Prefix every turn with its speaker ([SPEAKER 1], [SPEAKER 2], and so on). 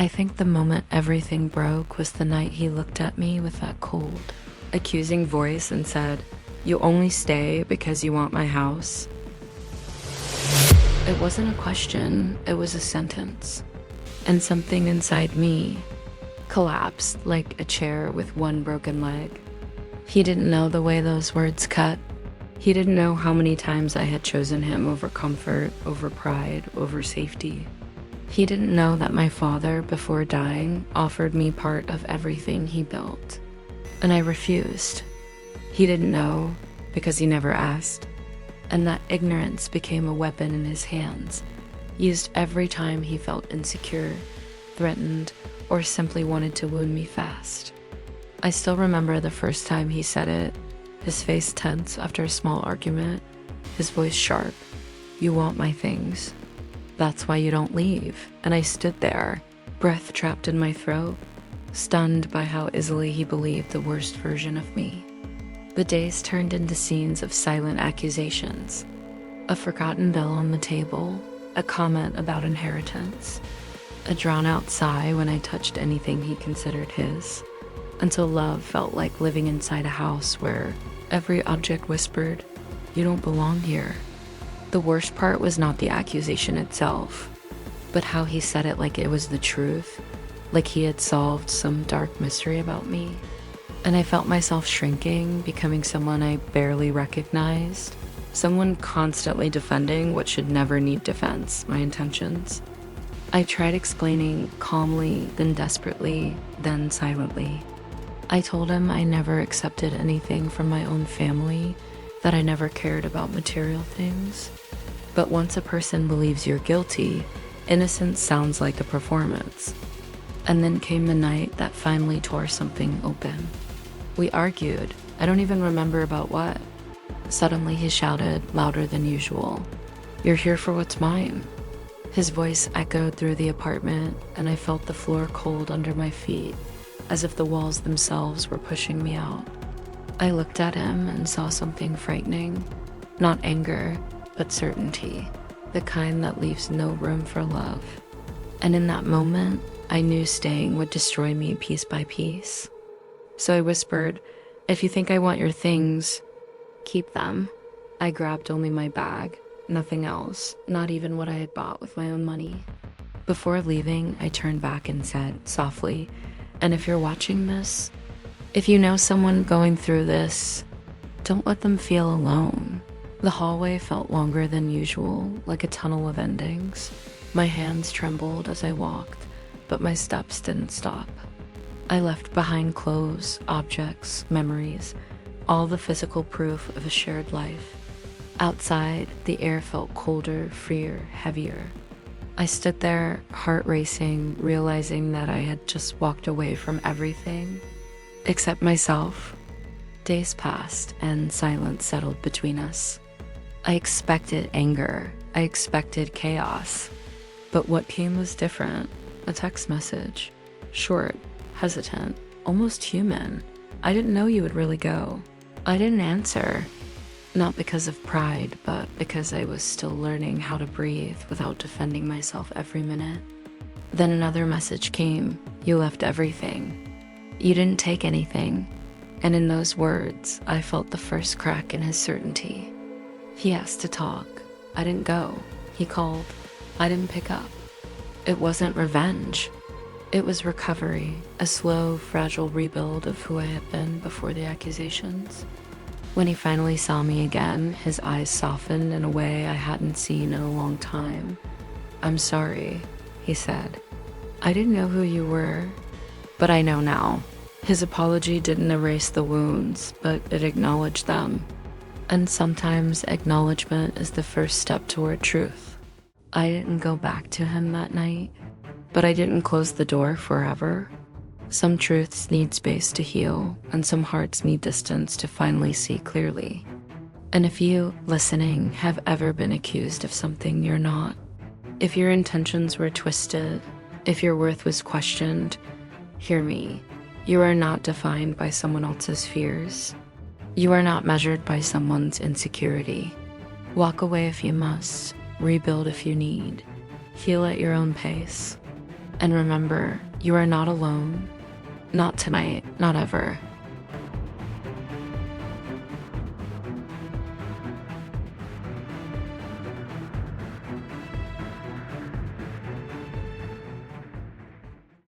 [SPEAKER 1] I think the moment everything broke was the night he looked at me with that cold, accusing voice and said, "You only stay because you want my house." It wasn't a question, it was a sentence. And something inside me collapsed like a chair with one broken leg. He didn't know the way those words cut. He didn't know how many times I had chosen him over comfort, over pride, over safety. He didn't know that my father, before dying, offered me part of everything he built. And I refused. He didn't know because he never asked. And that ignorance became a weapon in his hands, used every time he felt insecure, threatened, or simply wanted to wound me fast. I still remember the first time he said it, his face tense after a small argument, his voice sharp. "You want my things. That's why you don't leave." And I stood there, breath trapped in my throat, stunned by how easily he believed the worst version of me. The days turned into scenes of silent accusations. A forgotten bill on the table, a comment about inheritance, a drawn-out sigh when I touched anything he considered his, until love felt like living inside a house where every object whispered, "You don't belong here." The worst part was not the accusation itself, but how he said it like it was the truth, like he had solved some dark mystery about me. And I felt myself shrinking, becoming someone I barely recognized, someone constantly defending what should never need defense, my intentions. I tried explaining calmly, then desperately, then silently. I told him I never accepted anything from my own family, that I never cared about material things. But once a person believes you're guilty, innocence sounds like a performance. And then came the night that finally tore something open. We argued. I don't even remember about what. Suddenly he shouted, louder than usual, "You're here for what's mine." His voice echoed through the apartment, and I felt the floor cold under my feet, as if the walls themselves were pushing me out. I looked at him and saw something frightening. Not anger, but certainty, the kind that leaves no room for love. And in that moment, I knew staying would destroy me piece by piece. So I whispered, "If you think I want your things, keep them." I grabbed only my bag, nothing else, not even what I had bought with my own money. Before leaving, I turned back and said, softly, "And if you're watching this, if you know someone going through this, don't let them feel alone." The hallway felt longer than usual, like a tunnel of endings. My hands trembled as I walked, but my steps didn't stop. I left behind clothes, objects, memories, all the physical proof of a shared life. Outside, the air felt colder, freer, heavier. I stood there, heart racing, realizing that I had just walked away from everything except myself. Days passed and silence settled between us. I expected anger. I expected chaos. But what came was different. A text message. Short, hesitant, almost human. "I didn't know you would really go." I didn't answer. Not because of pride, but because I was still learning how to breathe without defending myself every minute. Then another message came. "You left everything. You didn't take anything." And in those words, I felt the first crack in his certainty. He asked to talk. I didn't go. He called. I didn't pick up. It wasn't revenge. It was recovery, a slow, fragile rebuild of who I had been before the accusations. When he finally saw me again, his eyes softened in a way I hadn't seen in a long time. "I'm sorry," he said. "I didn't know who you were, but I know now." His apology didn't erase the wounds, but it acknowledged them. And sometimes acknowledgement is the first step toward truth. I didn't go back to him that night, but I didn't close the door forever. Some truths need space to heal, and some hearts need distance to finally see clearly. And if you, listening, have ever been accused of something you're not, if your intentions were twisted, if your worth was questioned, hear me. You are not defined by someone else's fears. You are not measured by someone's insecurity. Walk away if you must, rebuild if you need, heal at your own pace. And remember, you are not alone. Not tonight, not ever.